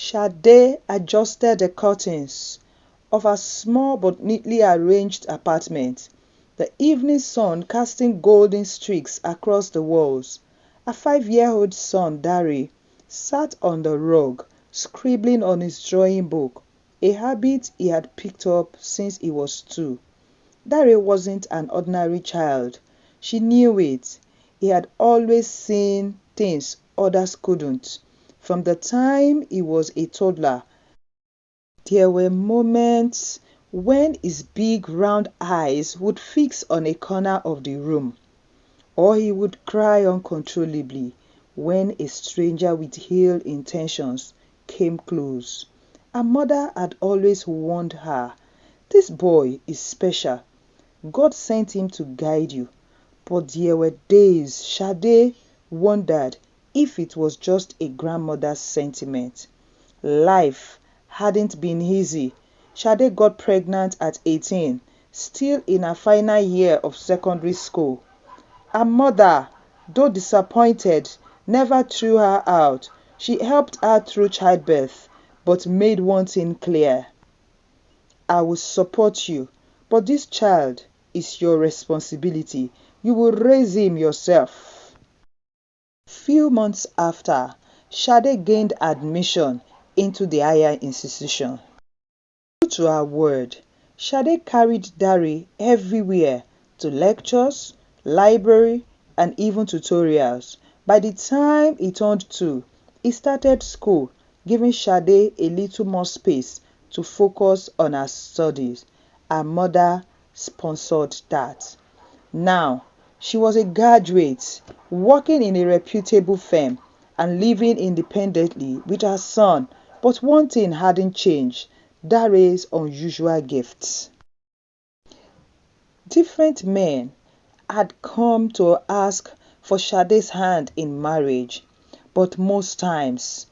Sade adjusted the curtains of her small but neatly arranged apartment, the evening sun casting golden streaks across the walls. Her 5-year-old son, Dari, sat on the rug, scribbling on his drawing book, a habit he had picked up since he was 2. Dari wasn't an ordinary child. She knew it. He had always seen things others couldn't. From the time he was a toddler, there were moments when his big round eyes would fix on a corner of the room, or he would cry uncontrollably when a stranger with ill intentions came close. Her mother had always warned her, "This boy is special. God sent him to guide you." But there were days Sade wondered if it was just a grandmother's sentiment. Life hadn't been easy. Sade got pregnant at 18, still in her final year of secondary school. Her mother, though disappointed, never threw her out. She helped her through childbirth, but made one thing clear: "I will support you, but this child is your responsibility. You will raise him yourself." Few months after, Sade gained admission into the higher institution. True to her word, Sade carried Dari everywhere, to lectures, library, and even tutorials. By the time he turned 2, he started school, giving Sade a little more space to focus on her studies. Her mother sponsored that. Now, she was a graduate, working in a reputable firm and living independently with her son, but one thing hadn't changed: Dare's unusual gifts. Different men had come to ask for Sade's hand in marriage, but most times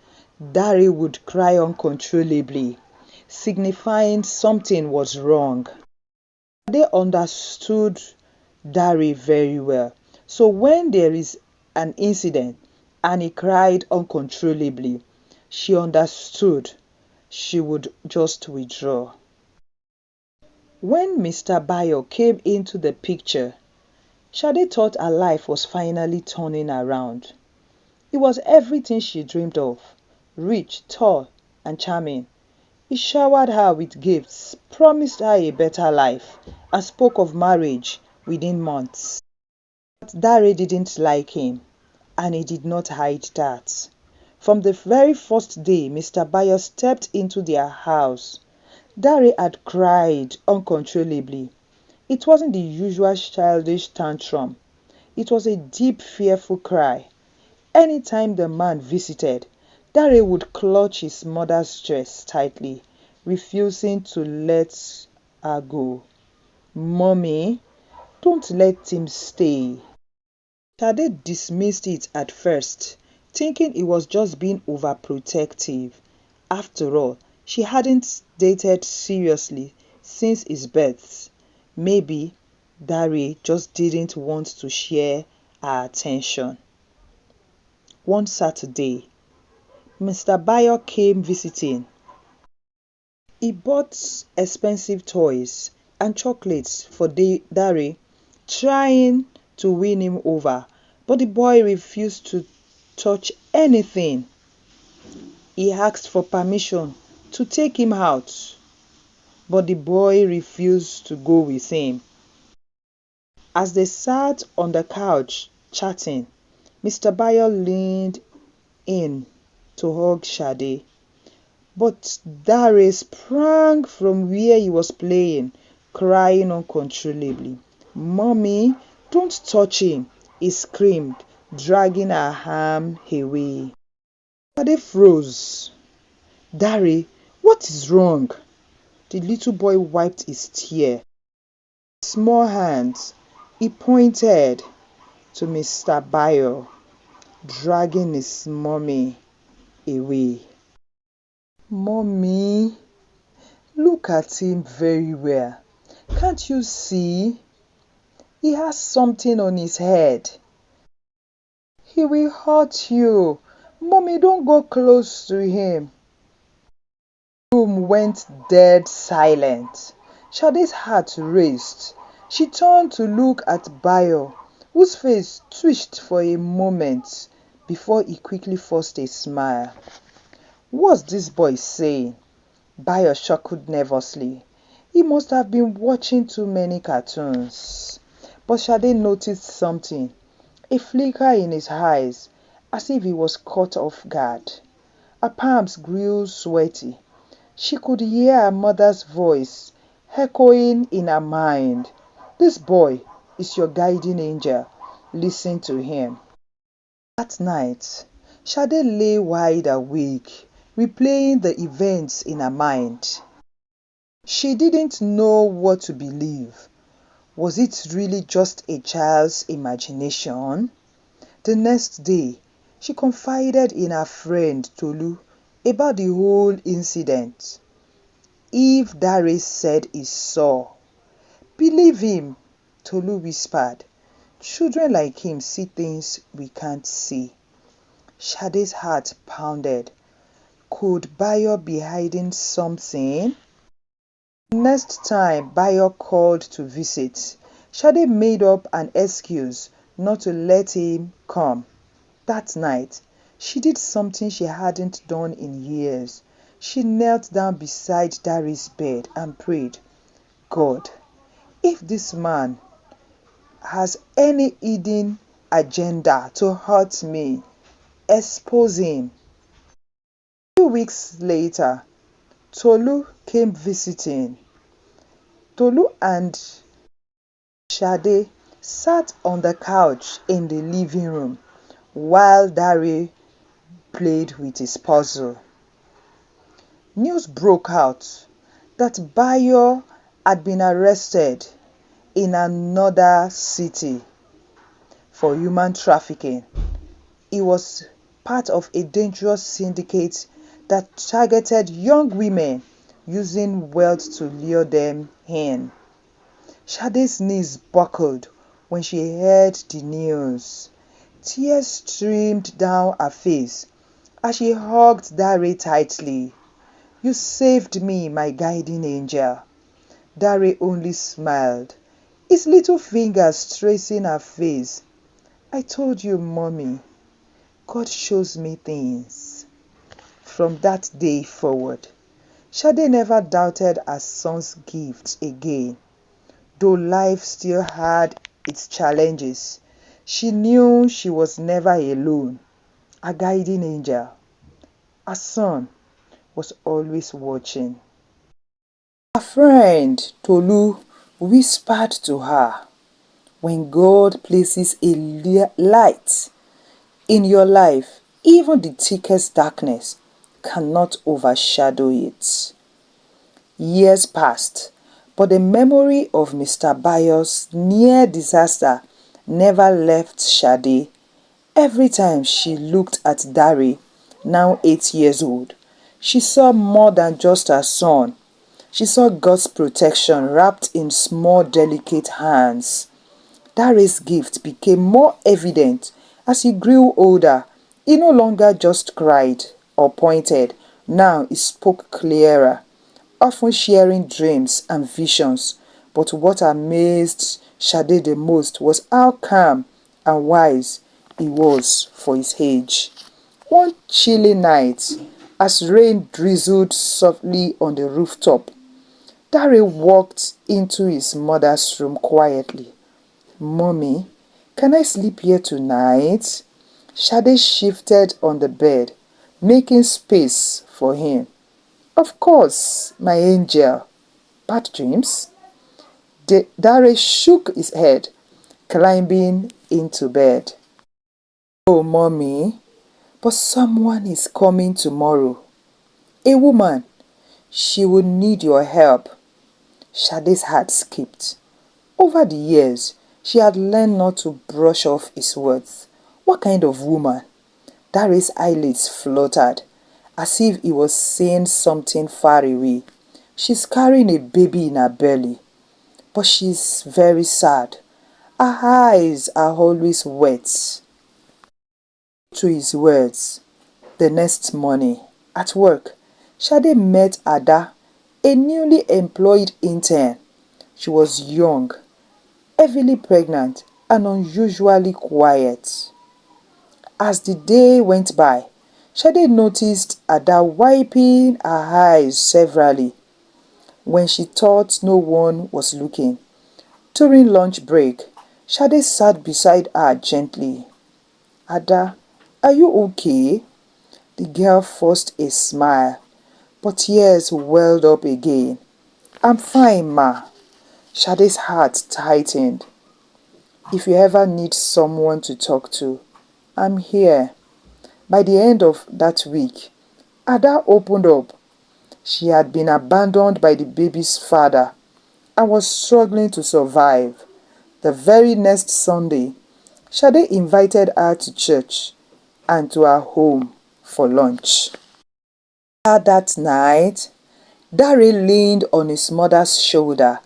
Dare would cry uncontrollably, signifying something was wrong. Sade understood Dare very well, so when there is an incident and he cried uncontrollably, she understood. She would just withdraw. When Mr. Bayo came into the picture, Sade thought her life was finally turning around. He was everything she dreamed of: rich, tall, and charming. He showered her with gifts, promised her a better life, and spoke of marriage within months. But Dare didn't like him, and he did not hide that. From the very first day Mr. Bayo stepped into their house, Dare had cried uncontrollably. It wasn't the usual childish tantrum. It was a deep, fearful cry. Anytime the man visited, Dare would clutch his mother's dress tightly, refusing to let her go. "Mommy, don't let him stay." Sade dismissed it at first, thinking he was just being overprotective. After all, she hadn't dated seriously since his birth. Maybe Dare just didn't want to share her attention. One Saturday, Mr. Bayo came visiting. He bought expensive toys and chocolates for Dare, trying to win him over, but the boy refused to touch anything. He asked for permission to take him out, but the boy refused to go with him. As they sat on the couch chatting, Mr. Bayo leaned in to hug Sade, but Dare sprang from where he was playing, crying uncontrollably. "Mommy, don't touch him," he screamed, dragging her arm away. Sade froze. "Dare, what is wrong?" The little boy wiped his tear. With small hands, he pointed to Mr. Bayo, dragging his mommy away. "Mommy, look at him very well. Can't you see? He has something on his head. He will hurt you. Mommy, don't go close to him." Room went dead silent. Sade's heart raced. She turned to look at Bayo, whose face twitched for a moment before he quickly forced a smile. "What's this boy saying?" Bayo chuckled nervously. He must have been watching too many cartoons. But Sade noticed something, a flicker in his eyes, as if he was caught off guard. Her palms grew sweaty. She could hear her mother's voice echoing in her mind. "This boy is your guiding angel. Listen to him." That night, Sade lay wide awake, replaying the events in her mind. She didn't know what to believe. Was it really just a child's imagination? The next day, she confided in her friend Tolu about the whole incident. "If Dare said he saw, believe him," Tolu whispered. "Children like him see things we can't see." Sade's heart pounded. Could Bayo be hiding something? Next time Bayo called to visit, Sade made up an excuse not to let him come. That night, she did something she hadn't done in years. She knelt down beside Dare's bed and prayed, "God, if this man has any hidden agenda to hurt me, expose him." A few weeks later, Tolu came visiting. Tolu and Sade sat on the couch in the living room while Dare played with his puzzle. News broke out that Bayo had been arrested in another city for human trafficking. He was part of a dangerous syndicate that targeted young women, using wealth to lure them in. Sade's knees buckled when she heard the news. Tears streamed down her face as she hugged Dare tightly. "You saved me, my guiding angel." Dare only smiled, his little fingers tracing her face. "I told you, Mommy, God shows me things." From that day forward, Sade never doubted her son's gifts again. Though life still had its challenges, she knew she was never alone. A guiding angel, her son, was always watching. Her friend Tolu whispered to her, "When God places a light in your life, even the thickest darkness cannot overshadow it." Years passed, but the memory of Mr. Bayo's near disaster never left Sade. Every time she looked at Dare, now 8 years old, she saw more than just her son. She saw God's protection wrapped in small, delicate hands. Dare's gift became more evident as he grew older. He no longer just cried or pointed, now he spoke clearer, often sharing dreams and visions. But what amazed Sade the most was how calm and wise he was for his age. One chilly night, as rain drizzled softly on the rooftop, Dare walked into his mother's room quietly. "Mommy, can I sleep here tonight?" Sade shifted on the bed, making space for him. "Of course, my angel. Bad dreams?" Dare shook his head, climbing into bed. "Oh, Mommy, but someone is coming tomorrow. A woman. She will need your help." Sade's heart skipped. Over the years, she had learned not to brush off his words. What kind of woman? Dare's eyelids fluttered, as if he was saying something far away. "She's carrying a baby in her belly, but she's very sad. Her eyes are always wet." To his words, the next morning, at work, Sade met Ada, a newly employed intern. She was young, heavily pregnant, and unusually quiet. As the day went by, Sade noticed Ada wiping her eyes severally when she thought no one was looking. During lunch break, Sade sat beside her gently. Ada, are you okay? The girl forced a smile, but tears welled up again. I'm fine, ma. Sade's heart tightened. If you ever need someone to talk to, I'm here. By the end of that week, Ada opened up. She had been abandoned by the baby's father and was struggling to survive. The very next Sunday, Sade invited her to church and to her home for lunch. That night, Dare leaned on his mother's shoulder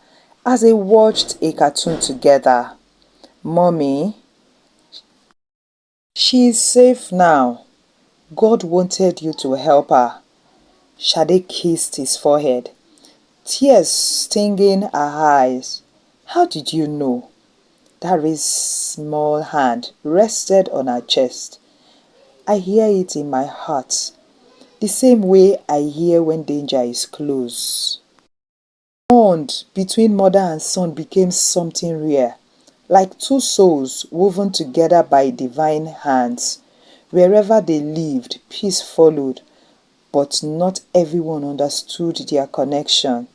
as they watched a cartoon together. Mommy, she is safe now. God wanted you to help her. Sade kissed his forehead, tears stinging her eyes. How did you know? Dare's small hand rested on her chest. I hear it in my heart, the same way I hear when danger is close. The bond between mother and son became something rare, like two souls woven together by divine hands. Wherever they lived, peace followed, but not everyone understood their connection.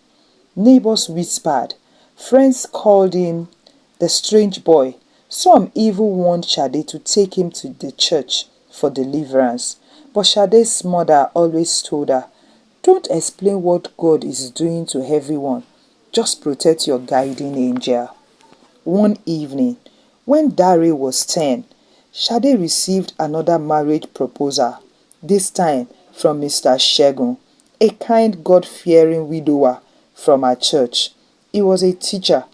Neighbors whispered, friends called him the strange boy. Some even warned Sade to take him to the church for deliverance. But Sade's mother always told her, don't explain what God is doing to everyone. Just protect your guiding angel. One evening, when Dare was 10, Sade received another marriage proposal, this time from Mr. Shegun, a kind God-fearing widower from our church. He was a teacher,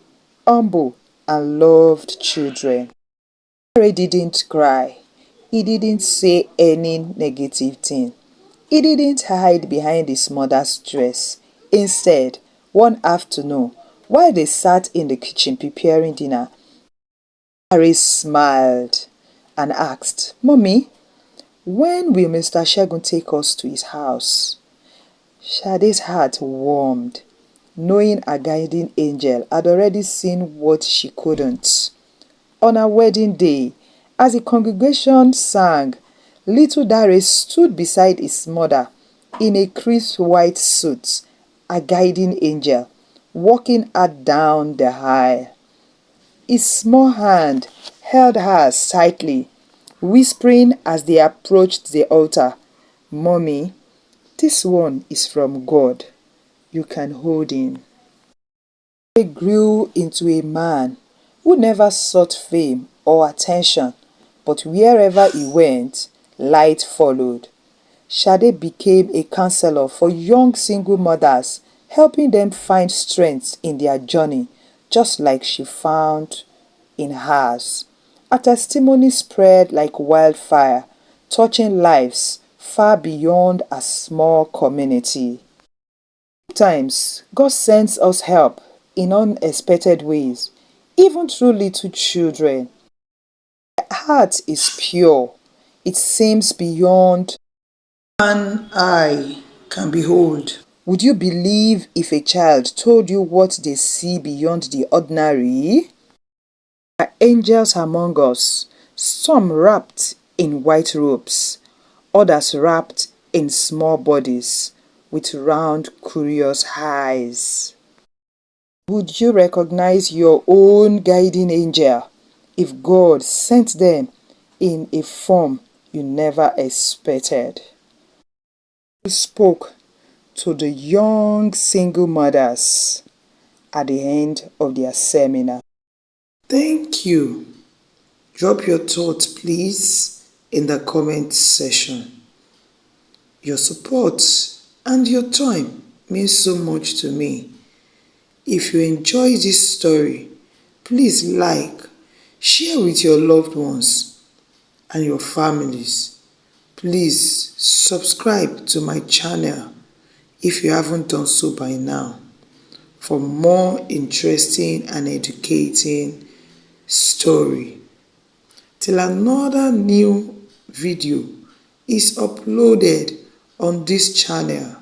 humble, and loved children. Dare didn't cry. He didn't say any negative thing. He didn't hide behind his mother's dress. Instead, one afternoon, while they sat in the kitchen preparing dinner, Harry smiled and asked, Mommy, when will Mr. Shegun take us to his house? Sade's heart warmed, knowing her guiding angel had already seen what she couldn't. On her wedding day, as the congregation sang, little Dare stood beside his mother in a crisp white suit, a guiding angel, walking her down the aisle. His small hand held hers tightly, whispering as they approached the altar, Mommy, this one is from God. You can hold him. He grew into a man who never sought fame or attention, but wherever he went, light followed. Sade became a counselor for young single mothers, helping them find strength in their journey, just like she found in hers. Her testimony spread like wildfire, touching lives far beyond a small community. Sometimes God sends us help in unexpected ways, even through little children. Their heart is pure. It seems beyond an eye can behold. Would you believe if a child told you what they see beyond the ordinary? There are angels among us, some wrapped in white robes, others wrapped in small bodies with round, curious eyes. Would you recognize your own guiding angel if God sent them in a form you never expected? You spoke to the young single mothers at the end of their seminar. Thank you. Drop your thoughts, please, in the comment section. Your support and your time means so much to me. If you enjoy this story, please like, share with your loved ones and your families. Please subscribe to my channel. if you haven't done so by now, for more interesting and educating story. Till another new video is uploaded on this channel,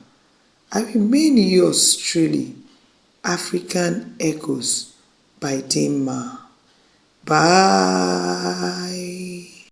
I remain yours truly, African Echoes by Dimma. Bye.